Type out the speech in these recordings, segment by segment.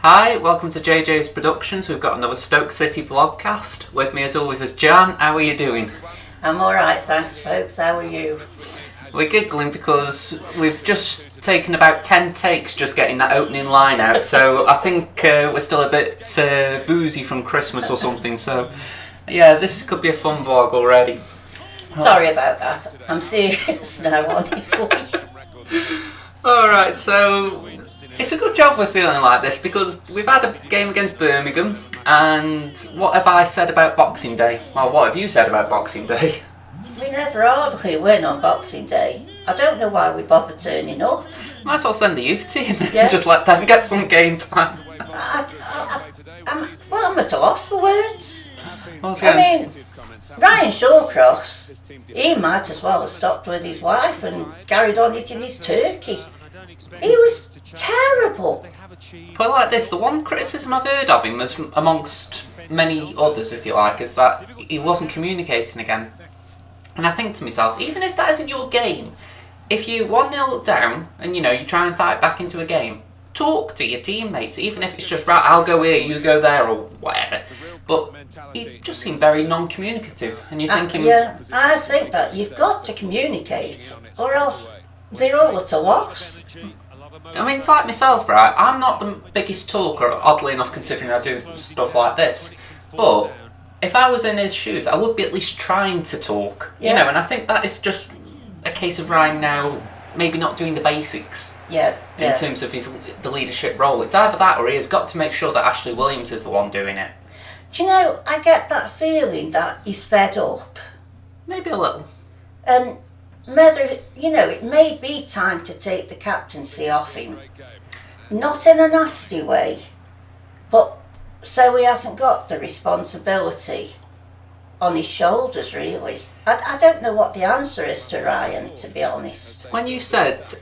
Hi, welcome to JJ's Productions. We've got another Stoke City Vlogcast. With me as always is Jan. How are you doing? I'm alright, thanks folks. How are you? We're giggling because we've just taken about 10 takes just getting that opening line out, so I think we're still a bit boozy from Christmas or something, so yeah, this could be a fun vlog already. Sorry about that. I'm serious now, honestly. Alright, so it's a good job we're feeling like this because we've had a game against Birmingham, and what have I said about Boxing Day? Well, what have you said about Boxing Day? We never hardly win on Boxing Day. I don't know why we bother turning up. Might as well send the youth team and Yeah. just let them get some game time. I'm at a loss for words. Okay. I mean, Ryan Shawcross, he might as well have stopped with his wife and carried on eating his turkey. He was terrible. Put it like this, the one criticism I've heard of him was amongst many others, if you like, is that he wasn't communicating again. And I think to myself, even if that isn't your game, if you're 1-0 down and you try and fight back into a game, talk to your teammates, even if it's just, right, I'll go here, you go there, or whatever. But he just seemed very non-communicative, and you're thinking... Yeah, I think that you've got to communicate, or else they're all at a loss. I mean, it's like myself, right? I'm not the biggest talker, oddly enough, considering I do stuff like this. But if I was in his shoes, I would be at least trying to talk, Yeah. and I think that is just a case of Ryan now maybe not doing the basics Yeah. in terms of the leadership role. It's either that or he has got to make sure that Ashley Williams is the one doing it. Do you know, I get that feeling that he's fed up. Maybe a little. And whether, it may be time to take the captaincy off him. Not in a nasty way, but so he hasn't got the responsibility on his shoulders, really. I don't know what the answer is to Ryan, to be honest. When you said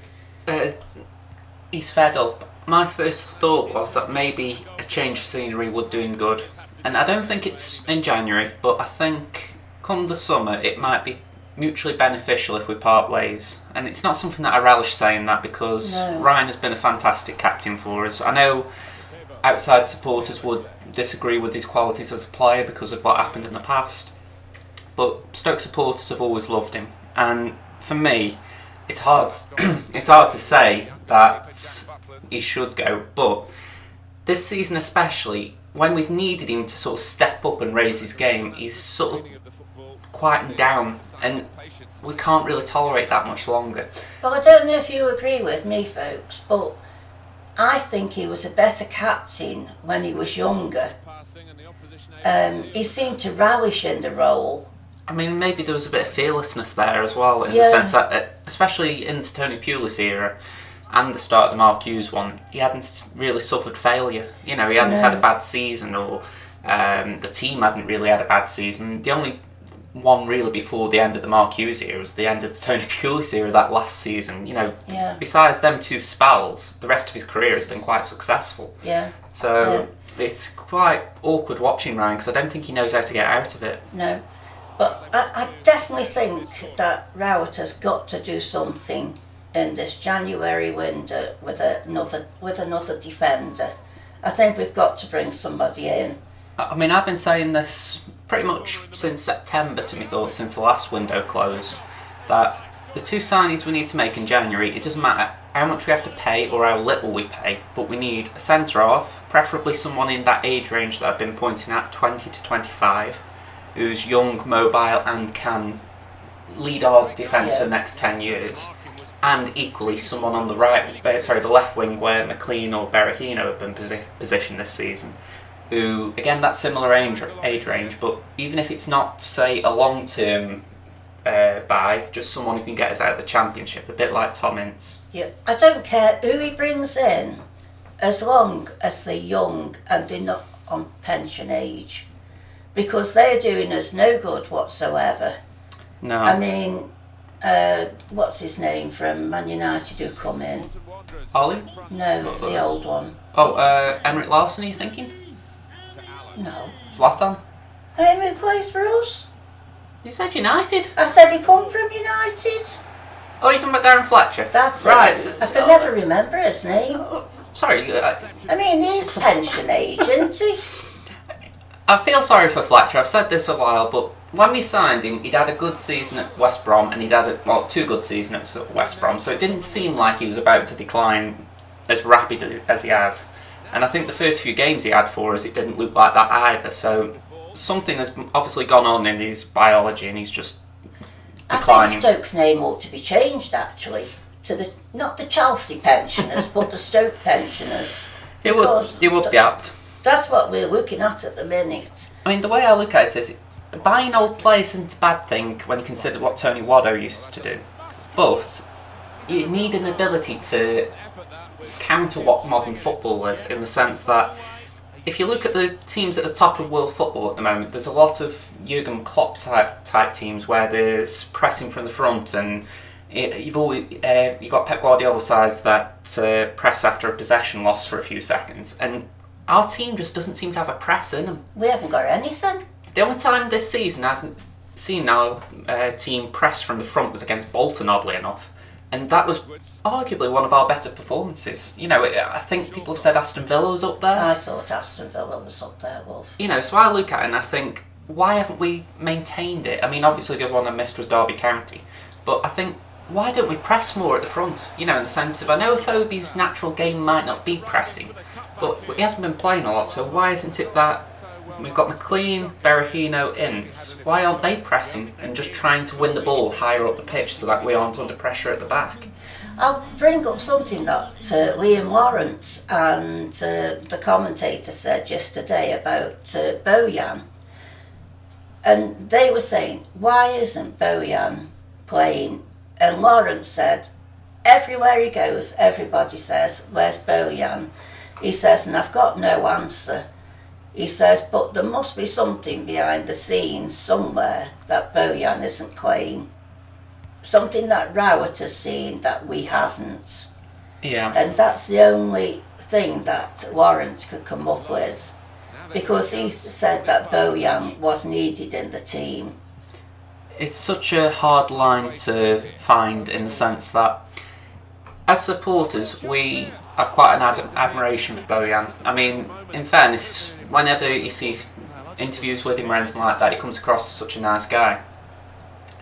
he's fed up, my first thought was that maybe a change of scenery would do him good. And I don't think it's in January, but I think come the summer it might be mutually beneficial if we part ways. And it's not something that I relish saying that because Ryan has been a fantastic captain for us. I know outside supporters would disagree with his qualities as a player because of what happened in the past, but Stoke supporters have always loved him. And for me, it's hard to say that he should go, but this season especially, when we've needed him to sort of step up and raise his game, he's sort of quietened down, and we can't really tolerate that much longer. Well, I don't know if you agree with me, folks, but I think he was a better captain when he was younger. He seemed to relish in the role. I mean, maybe there was a bit of fearlessness there as well, in the sense that, especially in the Tony Pulis era and the start of the Mark Hughes one, he hadn't really suffered failure. He hadn't had a bad season, or the team hadn't really had a bad season. The only one really before the end of the Mark Hughes era was the end of the Tony Pulis era that last season. Besides them two spells, the rest of his career has been quite successful. So it's quite awkward watching Ryan because I don't think he knows how to get out of it. No, but I definitely think that Rowett has got to do something in this January window with another defender. I think we've got to bring somebody in. I mean, I've been saying this pretty much since September, to me thoughts, since the last window closed, that the two signings we need to make in January, it doesn't matter how much we have to pay or how little we pay, but we need a centre-half, preferably someone in that age range that I've been pointing at, 20 to 25, who's young, mobile and can lead our defence for the next 10 years. And equally someone on the the left wing where McLean or Berahino have been positioned this season, who, again, that similar age range, but even if it's not, say, a long-term buy, just someone who can get us out of the Championship, a bit like Tom Ince. Yeah, I don't care who he brings in, as long as they're young and they're not on pension age, because they're doing us no good whatsoever. No. I mean, what's his name from Man United who come in? Ollie? No, the old one. Oh, Emmerich Larsson, are you thinking? No. Zlatan? Who plays for us? You said United. I said he come from United. Oh, you're talking about Darren Fletcher? That's right. it. I can never remember his name. Sorry, I mean, he's pension age, isn't he? I feel sorry for Fletcher. I've said this a while, but when we signed him, he'd had a good season at West Brom, and he'd had two good seasons at West Brom, so it didn't seem like he was about to decline as rapidly as he has. And I think the first few games he had for us, it didn't look like that either. So something has obviously gone on in his biology, and he's just declining. I think Stoke's name ought to be changed, actually, to not the Chelsea pensioners, but the Stoke pensioners. It would be apt. That's what we're looking at the minute. I mean, the way I look at it is, buying old players isn't a bad thing when you consider what Tony Waddo used to do. But you need an ability to counter what modern football is, in the sense that if you look at the teams at the top of world football at the moment, there's a lot of Jurgen Klopp type teams where there's pressing from the front, and you've got Pep Guardiola sides that press after a possession loss for a few seconds, and our team just doesn't seem to have a press in them. We haven't got anything. The only time this season I haven't seen our team press from the front was against Bolton, oddly enough. And that was arguably one of our better performances. You know, I think people have said Aston Villa was up there. I thought Aston Villa was up there, Wolf. You know, so I look at it and I think, why haven't we maintained it? I mean, obviously the other one I missed was Derby County. But I think, why don't we press more at the front? You know, in the sense of, I know Phobe's natural game might not be pressing, but he hasn't been playing a lot, so why isn't it that we've got McLean, Berahino, Ince? Why aren't they pressing and just trying to win the ball higher up the pitch so that we aren't under pressure at the back? I'll bring up something that Liam Lawrence and the commentator said yesterday about Bojan. And they were saying, why isn't Bojan playing? And Lawrence said, everywhere he goes, everybody says, where's Bojan? He says, and I've got no answer. He says, but there must be something behind the scenes somewhere that Bojan isn't playing. Something that Rowett has seen that we haven't. Yeah. And that's the only thing that Lawrence could come up with. Because he said that Bojan was needed in the team. It's such a hard line to find, in the sense that as supporters, we have quite an admiration for Bojan. I mean, in fairness, whenever you see interviews with him or anything like that, he comes across as such a nice guy.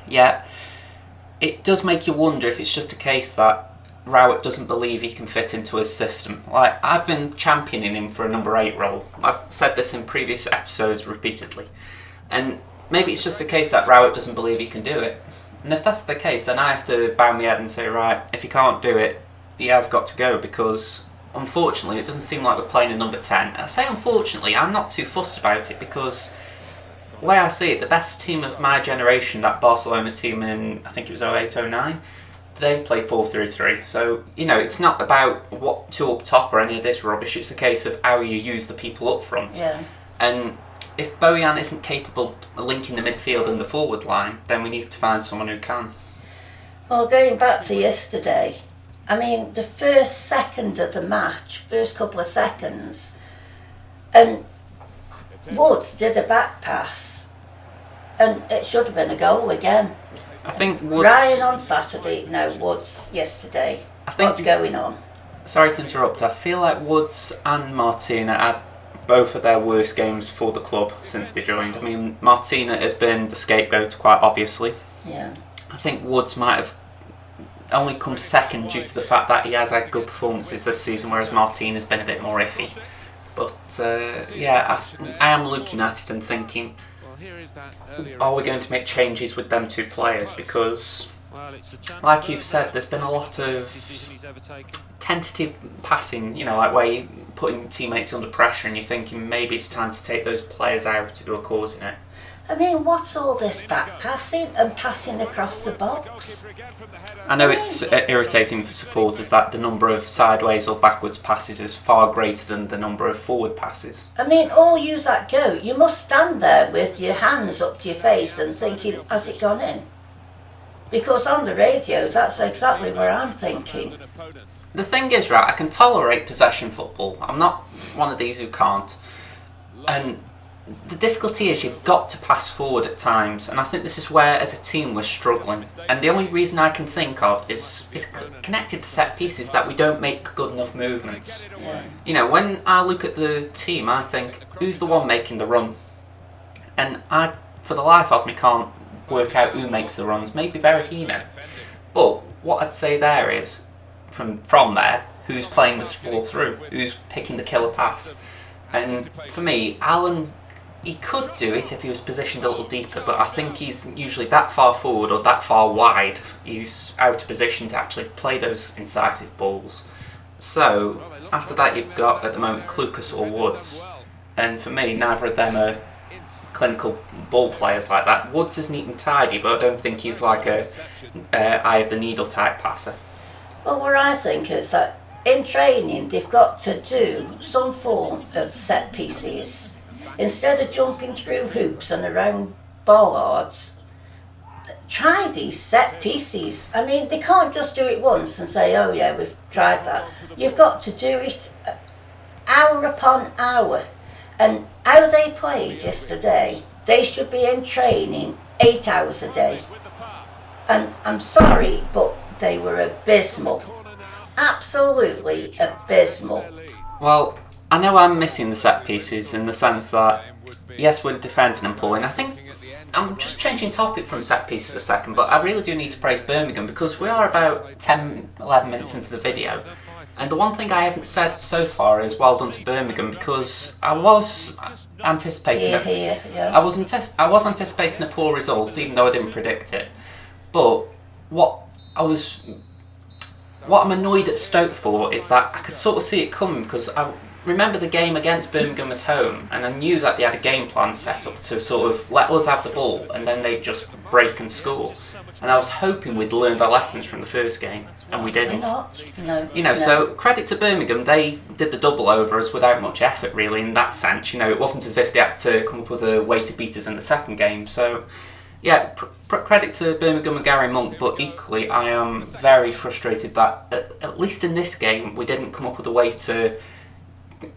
Yet, it does make you wonder if it's just a case that Rowett doesn't believe he can fit into his system. Like, I've been championing him for a number 8 role. I've said this in previous episodes repeatedly. And maybe it's just a case that Rowett doesn't believe he can do it. And if that's the case, then I have to bow my head and say, right, if he can't do it, he has got to go, because unfortunately it doesn't seem like we're playing a number 10. I say unfortunately, I'm not too fussed about it, because the way I see it, the best team of my generation, that Barcelona team in, I think it was 08-09, they play 4-3-3. So, you know, it's not about what two up top or any of this rubbish, it's a case of how you use the people up front. Yeah. And if Bojan isn't capable of linking the midfield and the forward line, then we need to find someone who can. Well, going back to yesterday, I mean, the first second of the match, first couple of seconds, and Woods did a back pass, and it should have been a goal again. I think Woods... Ryan on Saturday, no, Woods yesterday. What's going on? Sorry to interrupt, I feel like Woods and Martina had both of their worst games for the club since they joined. I mean, Martina has been the scapegoat, quite obviously. Yeah. I think Woods might have only come second due to the fact that he has had good performances this season, whereas Martina's been a bit more iffy. But yeah, I am looking at it and thinking, are we going to make changes with them 2 players? Because, like you've said, there's been a lot of tentative passing, you know, like where you're putting teammates under pressure and you're thinking maybe it's time to take those players out who are causing it. I mean, what's all this back passing and passing across the box? I know it's irritating for supporters that the number of sideways or backwards passes is far greater than the number of forward passes. I mean, all you that go, you must stand there with your hands up to your face and thinking, has it gone in? Because on the radio, that's exactly where I'm thinking. The thing is, right, I can tolerate possession football. I'm not one of these who can't. And the difficulty is you've got to pass forward at times, and I think this is where, as a team, we're struggling. And the only reason I can think of is connected to set pieces, that we don't make good enough movements. Yeah. When I look at the team, I think, who's the one making the run? And I, for the life of me, can't work out who makes the runs. Maybe Berahino. But what I'd say there is, from there, who's playing the ball through? Who's picking the killer pass? And for me, Alan, he could do it if he was positioned a little deeper, but I think he's usually that far forward or that far wide. He's out of position to actually play those incisive balls. So, after that you've got, at the moment, Clucas or Woods. And for me, neither of them are clinical ball players like that. Woods is neat and tidy, but I don't think he's like a eye of the needle type passer. Well, what I think is that in training they've got to do some form of set pieces. Instead of jumping through hoops and around bollards, try these set pieces. I mean, they can't just do it once and say, oh yeah, we've tried that. You've got to do it hour upon hour. And how they played yesterday, they should be in training 8 hours a day. And I'm sorry, but they were abysmal. Absolutely abysmal. Well, I know I'm missing the set pieces in the sense that, yes, we're defending and pulling. I think I'm just changing topic from set pieces a second, but I really do need to praise Birmingham, because we are about 10, 11 minutes into the video. And the one thing I haven't said so far is well done to Birmingham, because I was anticipating I was anticipating a poor result, even though I didn't predict it. But what I'm annoyed at Stoke for is that I could sort of see it coming, because I remember the game against Birmingham at home, and I knew that they had a game plan set up to sort of let us have the ball and then they'd just break and score. And I was hoping we'd learned our lessons from the first game, and we didn't. No. So credit to Birmingham, they did the double over us without much effort really in that sense. It wasn't as if they had to come up with a way to beat us in the second game. So yeah, credit to Birmingham and Gary Monk, but equally I am very frustrated that at least in this game we didn't come up with a way to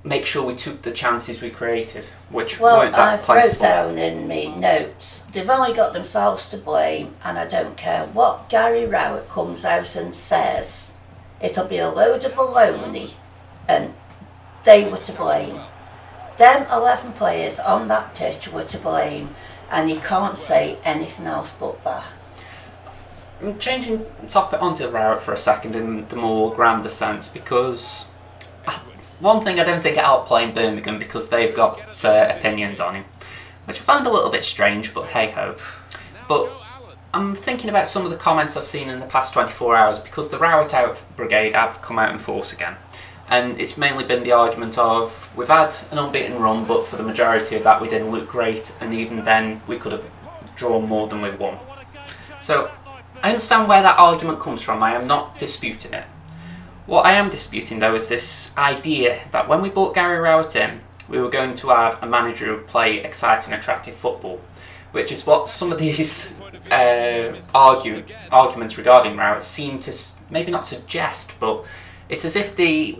make sure we took the chances we created, which weren't that plentiful. I've wrote down in me notes, they've only got themselves to blame, and I don't care what Gary Rowett comes out and says, it'll be a load of baloney, and they were to blame. Them 11 players on that pitch were to blame, and you can't say anything else but that. Changing topic onto Rowett for a second in the more grander sense, because one thing I don't think I'll play in Birmingham, because they've got opinions on him, which I find a little bit strange, but hey ho. But I'm thinking about some of the comments I've seen in the past 24 hours, because the Rowett out brigade have come out in force again. And it's mainly been the argument of, we've had an unbeaten run, but for the majority of that we didn't look great, and even then we could have drawn more than we won. So I understand where that argument comes from, I am not disputing it. What I am disputing though is this idea that when we brought Gary Rowett in, we were going to have a manager who would play exciting, attractive football, which is what some of these arguments regarding Rowett seem to maybe not suggest, but it's as if they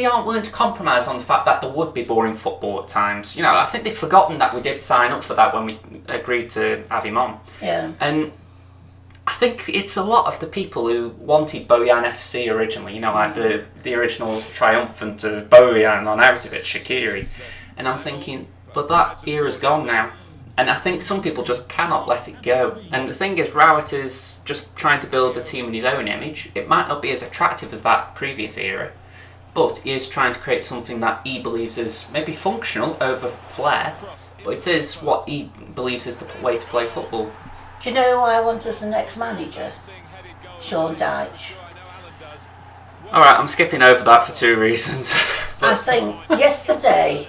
aren't willing to compromise on the fact that there would be boring football at times. I think they've forgotten that we did sign up for that when we agreed to have him on. Yeah. And I think it's a lot of the people who wanted Bojan FC originally, like the original triumphant of Bojan on out of it, Shaqiri. And I'm thinking, but that era's gone now. And I think some people just cannot let it go. And the thing is, Rowett is just trying to build a team in his own image. It might not be as attractive as that previous era, but he is trying to create something that he believes is maybe functional over flair, but it is what he believes is the way to play football. Do you know who I want as the next manager? Sean Dyche. Alright, I'm skipping over that for two reasons. I think yesterday,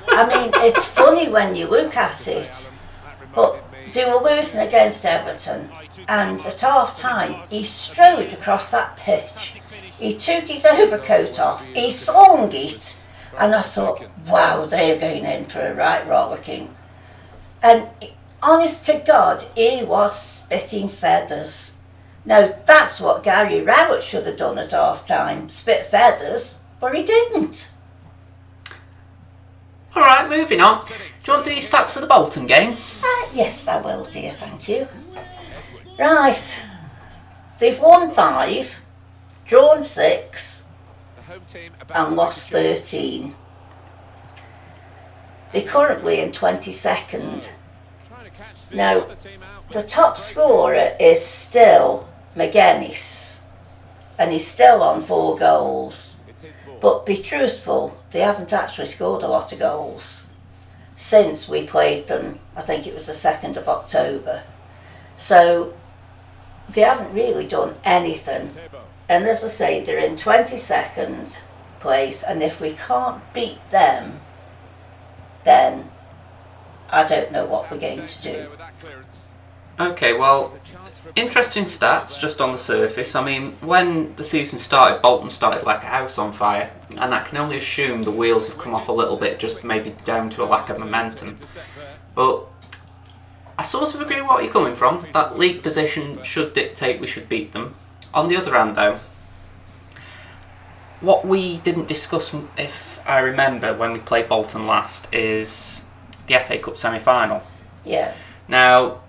I mean, it's funny when you look at it, but they were losing against Everton, and at half time he strode across that pitch. He took his overcoat off, he slung it, and I thought, wow, they're going in for a right rollicking. And honest to God, he was spitting feathers. Now, that's what Gary Rowett should have done at half time, spit feathers, but he didn't. moving on. Do you want to do your stats for the Bolton game? Yes, I will, dear, thank you. Right, they've won 5, drawn 6, and lost 13. They're currently in 22nd. Now, the top scorer is still McGuinness, and he's still on 4 goals. But be truthful, they haven't actually scored a lot of goals since we played them. I think it was the 2nd of October. So they haven't really done anything. And as I say, they're in 22nd place, and if we can't beat them, then I don't know what we're going to do. Okay, well, interesting stats just on the surface. I mean, when the season started, Bolton started like a house on fire, and I can only assume the wheels have come off a little bit, just maybe down to a lack of momentum. But I sort of agree with what you're coming from. That league position should dictate we should beat them. On the other hand, though, what we didn't discuss, if I remember, when we played Bolton last, is the FA Cup semi-final. Yeah. Now,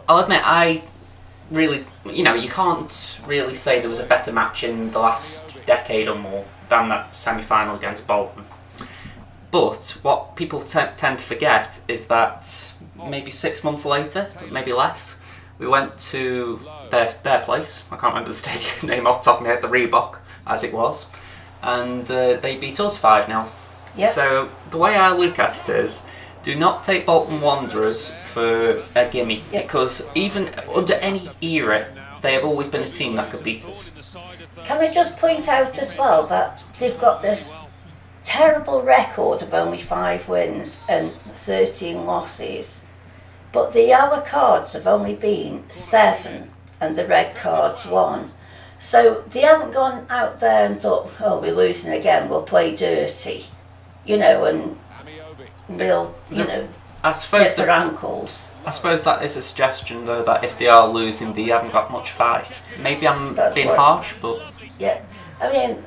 I'll admit, I really, you can't really say there was a better match in the last decade or more than that semi-final against Bolton. But what people tend to forget is that maybe 6 months later, maybe less, we went to their place. I can't remember the stadium name off the top of my head, the Reebok, as it was. And they beat us 5-0. Yep. So the way I look at it is, do not take Bolton Wanderers for a gimme, because even under any era, they have always been a team that could beat us. Can I just point out as well that they've got this terrible record of only 5 wins and 13 losses, but the yellow cards have only been 7 and the red cards 1. So they haven't gone out there and thought, oh, we're losing again, we'll play dirty, and we'll, snip their ankles. I suppose that is a suggestion, though, that if they are losing, they haven't got much fight. Maybe I'm being harsh, but... Yeah, I mean,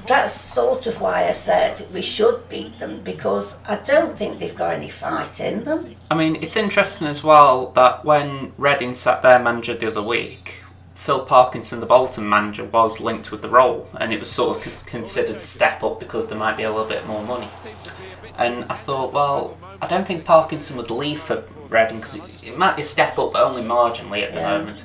that's sort of why I said we should beat them, because I don't think they've got any fight in them. I mean, it's interesting as well that when Reading sacked their manager the other week, Phil Parkinson, the Bolton manager, was linked with the role, and it was sort of considered a step up because there might be a little bit more money. And I thought, well, I don't think Parkinson would leave for Reading, because it might be a step up, but only marginally at the moment.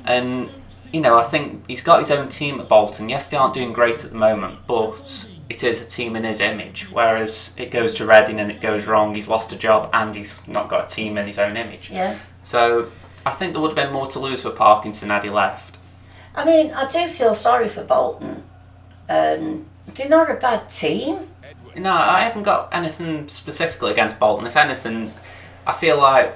And, I think he's got his own team at Bolton. Yes, they aren't doing great at the moment, but it is a team in his image. Whereas it goes to Reading and it goes wrong, he's lost a job and he's not got a team in his own image. Yeah. So I think there would have been more to lose for Parkinson had he left. I mean, I do feel sorry for Bolton. They're not a bad team. No, I haven't got anything specifically against Bolton. If anything, I feel like,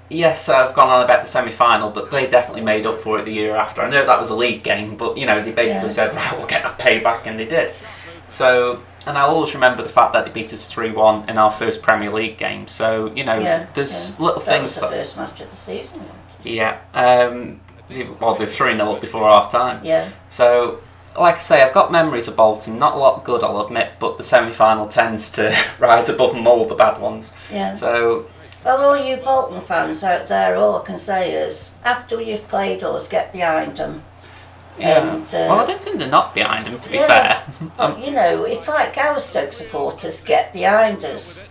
yes, I've gone on about the semi-final, but they definitely made up for it the year after. I know that was a league game, but, they basically said, right, we'll get a payback, and they did. So, and I'll always remember the fact that they beat us 3-1 in our first Premier League game. So, there's little things that... was the first match of the season. Yeah. They're 3-0 up before half-time. Yeah. So... like I say, I've got memories of Bolton, not a lot good, I'll admit, but the semi-final tends to rise above them all the bad ones. Yeah. So... well, all you Bolton fans out there, all I can say is, after you've played us, get behind them. Yeah. And, well, I don't think they're not behind them, to be fair. It's like our Stoke supporters get behind us.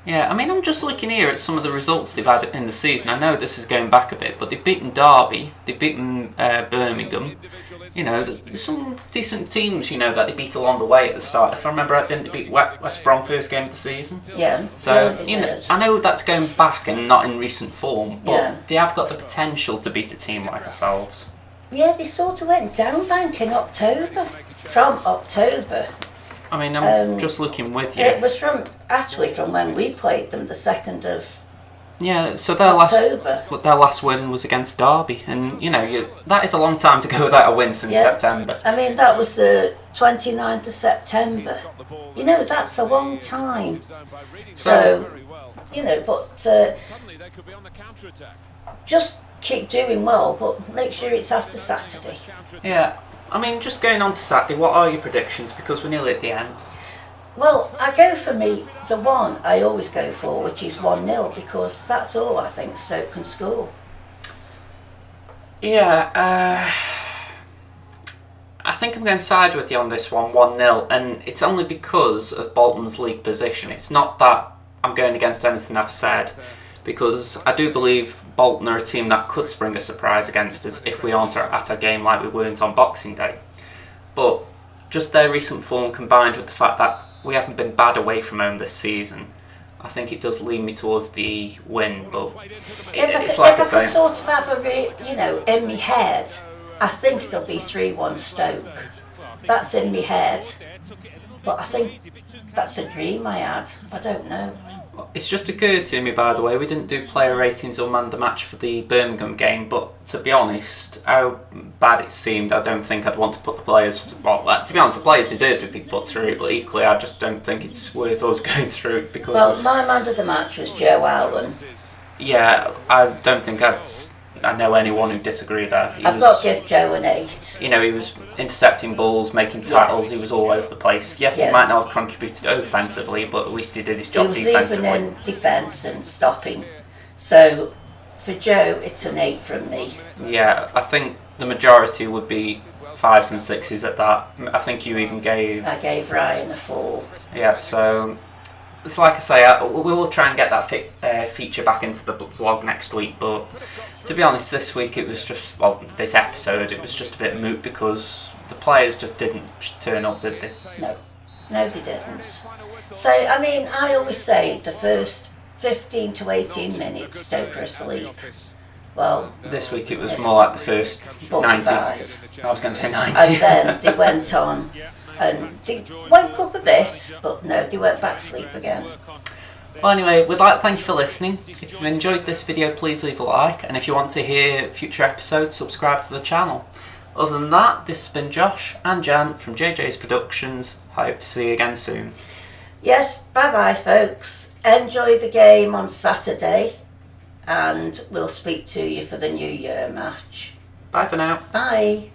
Yeah, I mean, I'm just looking here at some of the results they've had in the season. I know this is going back a bit, but they've beaten Derby, they've beaten Birmingham. There's some decent teams, that they beat along the way at the start. If I remember, didn't they beat West Brom first game of the season? Yeah. So, I know that's going back and not in recent form, but they have got the potential to beat a team like ourselves. Yeah, they sort of went down bank in October. From October. I mean, I'm just looking with you. It was from when we played them, the 2nd of so October. their last win was against Derby, and that is a long time to go without a win since September. I mean, that was the 29th of September. That's a long time. So, but just keep doing well, but make sure it's after Saturday. Yeah. I mean, just going on to Saturday, what are your predictions? Because we're nearly at the end. Well, I go for the one I always go for, which is 1-0, because that's all I think Stoke can score. Yeah, I think I'm going to side with you on this one, 1-0, and it's only because of Bolton's league position. It's not that I'm going against anything I've said, because I do believe Bolton are a team that could spring a surprise against us if we aren't at a game like we weren't on Boxing Day. But just their recent form combined with the fact that we haven't been bad away from home this season, I think it does lean me towards the win. But If I could sort of have in my head, I think there'll be 3-1 Stoke. That's in my head. But I think that's a dream I had. I don't know. It's just occurred to me, by the way, we didn't do player ratings or man the match for the Birmingham game, but to be honest, how bad it seemed, I don't think I'd want to put the players... Well, to be honest, the players deserve to be put through, but equally I just don't think it's worth us going through it because... Well, my man of the match was Joe Allen. Yeah, I don't think I know anyone who disagreed there. I've got to give Joe an 8. He was intercepting balls, making tackles, he was all over the place. Yes, he might not have contributed offensively, but at least he did his job defensively. He was even in defence and stopping. So, for Joe, it's an 8 from me. Yeah, I think the majority would be 5s and 6s at that. I think you even gave... I gave Ryan a 4. Yeah, so... It's like I say, we will try and get that feature back into the vlog next week, but to be honest, this week it was just, this episode, it was just a bit moot because the players just didn't turn up, did they? No, they didn't. So, I always say the first 15 to 18 minutes, Stoke are asleep. Well, this week it was more like the first 90. I was going to say 90. And then they went on. And they woke up a bit, but no, they went back to sleep again. Well, anyway, we'd like to thank you for listening. If you've enjoyed this video, please leave a like. And if you want to hear future episodes, subscribe to the channel. Other than that, this has been Josh and Jan from JJ's Productions. I hope to see you again soon. Yes, bye-bye, folks. Enjoy the game on Saturday. And we'll speak to you for the New Year match. Bye for now. Bye.